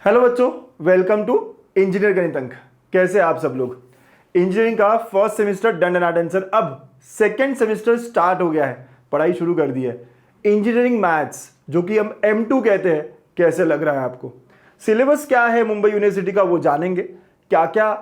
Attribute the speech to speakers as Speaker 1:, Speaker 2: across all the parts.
Speaker 1: Hello बच्चों, welcome to engineer गणित अंक। कैसे आप सब लोग? इंजीनियरिंग का first semester done and answer, अब सेकंड सेमेस्टर स्टार्ट हो गया है, पढ़ाई शुरू कर दी है। इंजीनियरिंग मैथ्स जो कि हम M2 कहते हैं, कैसे लग रहा है आपको? सिलेबस क्या है मुंबई यूनिवर्सिटी का वो जानेंगे, क्या क्या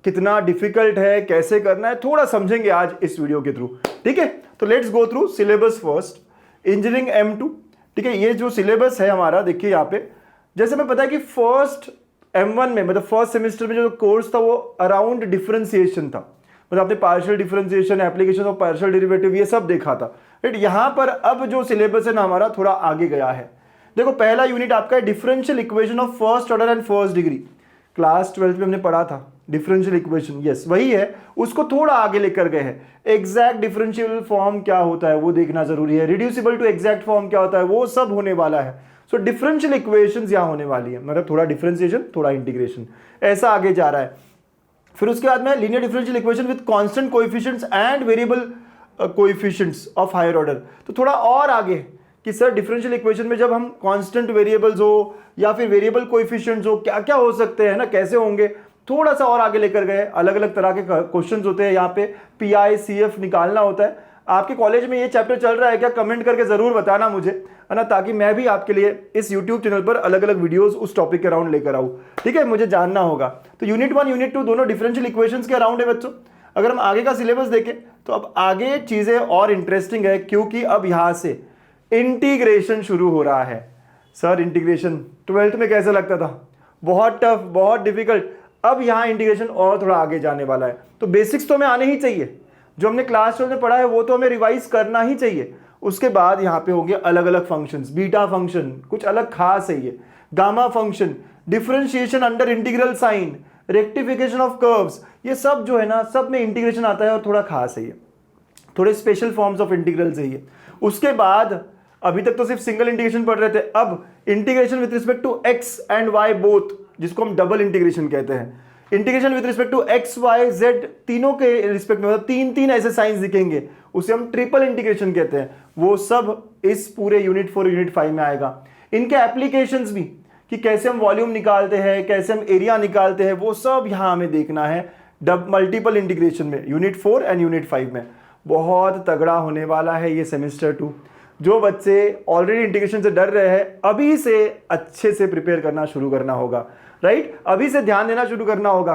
Speaker 1: कितना डिफिकल्ट है, कैसे करना है, थोड़ा समझेंगे आज इस वीडियो के थ्रू। ठीक है, तो let's go through syllabus first. Engineering M2, ठीक है, ये जो सिलेबस है हमारा, देखिए यहाँ पे जैसे हमें पता है कि फर्स्ट M1 में, मतलब फर्स्ट सेमेस्टर में जो कोर्स था वो अराउंड डिफरेंशिएशन था, मतलब आपने partial differentiation, application of partial derivative, ये सब देखा था। राइट, यहाँ पर अब जो सिलेबस है ना हमारा थोड़ा आगे गया है। देखो, पहला यूनिट आपका है differential equation of first order and first degree. Class 12 में हमने पढ़ा था डिफरेंशियल इक्वेशन, यस वही है, उसको थोड़ा आगे लेकर गए हैं। एग्जैक्ट डिफरेंशियल फॉर्म क्या होता है वो देखना जरूरी है, रिड्यूसिबल टू एग्जैक्ट फॉर्म क्या होता है वो सब होने वाला है। सो डिफरेंशियल इक्वेशंस यहां होने वाली है, मतलब थोड़ा डिफरेंशिएशन थोड़ा इंटीग्रेशन, ऐसा आगे जा रहा है। फिर उसके बाद में linear differential equation with constant coefficients and variable coefficients of higher order. तो थोड़ा और आगे कि सर डिफरेंशियल इक्वेशन में जब हम कांस्टेंट वेरिएबल्स हो या फिर वेरिएबल कोएफिशिएंट्स हो, क्या क्या हो सकते हैं ना, कैसे होंगे, थोड़ा सा और आगे लेकर गए। अलग अलग तरह के क्वेश्चंस होते हैं, यहाँ पे पीआई सीएफ निकालना होता है। आपके कॉलेज में ये चैप्टर चल रहा है क्या? कमेंट करके जरूर बताना मुझे, है ना, ताकि मैं भी आपके लिए इस यूट्यूब चैनल पर अलग अलग वीडियोस उस टॉपिक के अराउंड लेकर आऊँ। ठीक है, मुझे जानना होगा। तो यूनिट 1 यूनिट 2 दोनों डिफरेंशियल इक्वेशंस के अराउंड है बच्चों। अगर हम आगे का सिलेबस देखें तो अब आगे चीजें और इंटरेस्टिंग है, क्योंकि अब यहां से इंटीग्रेशन शुरू हो रहा है। सर इंटीग्रेशन 12th में कैसे लगता था? बहुत टफ, बहुत डिफिकल्ट। अब यहां इंटीग्रेशन और थोड़ा आगे जाने वाला है। तो बेसिक्स तो हमें आने ही चाहिए, जो हमने क्लास 12 में पढ़ा है वो तो हमें रिवाइज करना ही चाहिए। उसके बाद यहाँ पे होंगे अलग अलग फंक्शंस, बीटा फंक्शन कुछ अलग खास है ये, gamma function, differentiation under integral sign, rectification of curves, ये सब जो है ना, सब में इंटीग्रेशन आता है और थोड़ा खास है ये, थोड़े स्पेशल फॉर्म्स ऑफ इंटीग्रल्स है ये। उसके बाद अभी तक तो सिर्फ सिंगल इंटीग्रेशन पढ़ रहे थे, अब integration with respect to x and y both, जिसको हम डबल इंटीग्रेशन कहते हैं। Integration with respect to x y z, तीनों के रिस्पेक्ट में, मतलब तीन तीन ऐसे साइंस दिखेंगे, उसे हम ट्रिपल इंटीग्रेशन कहते हैं। वो सब इस पूरे यूनिट 4 यूनिट 5 में आएगा। इनके एप्लीकेशंस भी, कि कैसे हम वॉल्यूम निकालते हैं, कैसे हम एरिया निकालते हैं, वो सब यहाँ हमें देखना है मल्टीपल इंटीग्रेशन में, यूनिट 4 एंड यूनिट 5 में। बहुत तगड़ा होने वाला है ये सेमेस्टर 2। जो बच्चे ऑलरेडी इंटीग्रेशन से डर रहे हैं, अभी से अच्छे से प्रिपेयर करना शुरू करना होगा। राइट, अभी से ध्यान देना शुरू करना होगा।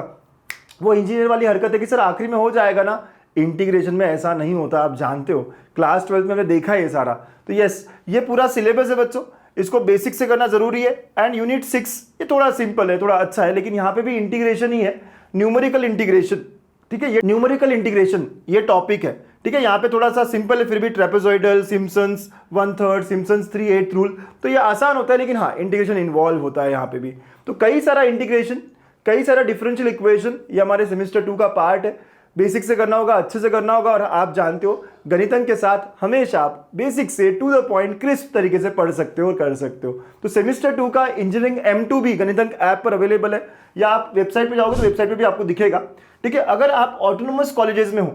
Speaker 1: वो इंजीनियर वाली हरकत है कि सर आखिरी में हो जाएगा ना, इंटीग्रेशन में ऐसा नहीं होता, आप जानते हो, क्लास 12 में हमने देखा है ये सारा। तो यस, ये पूरा सिलेबस है बच्चों, इसको बेसिक से करना जरूरी है। एंड यूनिट 6 ये थोड़ा सिंपल है, थोड़ा अच्छा है, लेकिन यहाँ पे भी इंटीग्रेशन ही है, न्यूमेरिकल इंटीग्रेशन। ठीक है, ये न्यूमेरिकल इंटीग्रेशन ये टॉपिक है। ठीक है, यहाँ पे थोड़ा सा सिंपल है, फिर भी ट्रेपेजॉइडल, सिम्पसन्स 1/3, सिम्पसन्स 3/8 रूल, तो ये आसान होता है, लेकिन हाँ इंटीग्रेशन इन्वॉल्व होता है यहाँ पे भी। तो कई सारा इंटीग्रेशन, कई सारा डिफरेंशियल इक्वेशन, ये हमारे सेमेस्टर 2 का पार्ट है। बेसिक से करना होगा, अच्छे से करना होगा, और आप जानते हो गणित अंक के साथ हमेशा आप बेसिक से टू द पॉइंट क्रिस्प तरीके से पढ़ सकते हो और कर सकते हो। तो सेमेस्टर 2 का इंजीनियरिंग M2 भी गणित अंक ऐप पर अवेलेबल है, या आप वेबसाइट पे जाओगे तो वेबसाइट पे भी आपको दिखेगा। ठीक है, अगर आप ऑटोनोमस कॉलेजेस में हो,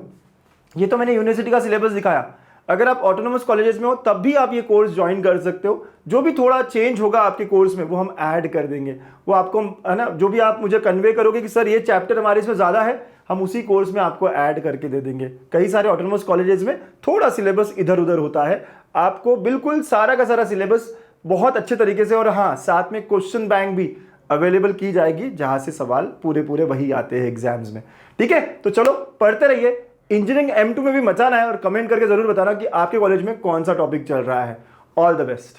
Speaker 1: ये तो मैंने यूनिवर्सिटी का सिलेबस दिखाया, अगर आप ऑटोनोमस कॉलेजेस में हो तब भी आप ये कोर्स ज्वाइन कर सकते हो। जो भी थोड़ा चेंज होगा आपके कोर्स में वो हम ऐड कर देंगे, वो आपको, है ना, जो भी आप मुझे कन्वे करोगे कि सर ये चैप्टर हमारे इसमें ज़्यादा है, हम उसी कोर्स में आपको ऐड करके दे देंगे। कई सारे ऑटोनोमस कॉलेजेस में थोड़ा सिलेबस इधर उधर होता है, आपको बिल्कुल सारा का सारा सिलेबस बहुत अच्छे तरीके से, और हाँ साथ में क्वेश्चन बैंक भी अवेलेबल की जाएगी, जहाँ से सवाल पूरे पूरे वही आते हैं एग्जाम्स में। ठीक है, तो चलो पढ़ते रहिए। इंजीनियरिंग M2 में भी मचाना है, और कमेंट करके जरूर बताना कि आपके कॉलेज में कौन सा टॉपिक चल रहा है। All the best.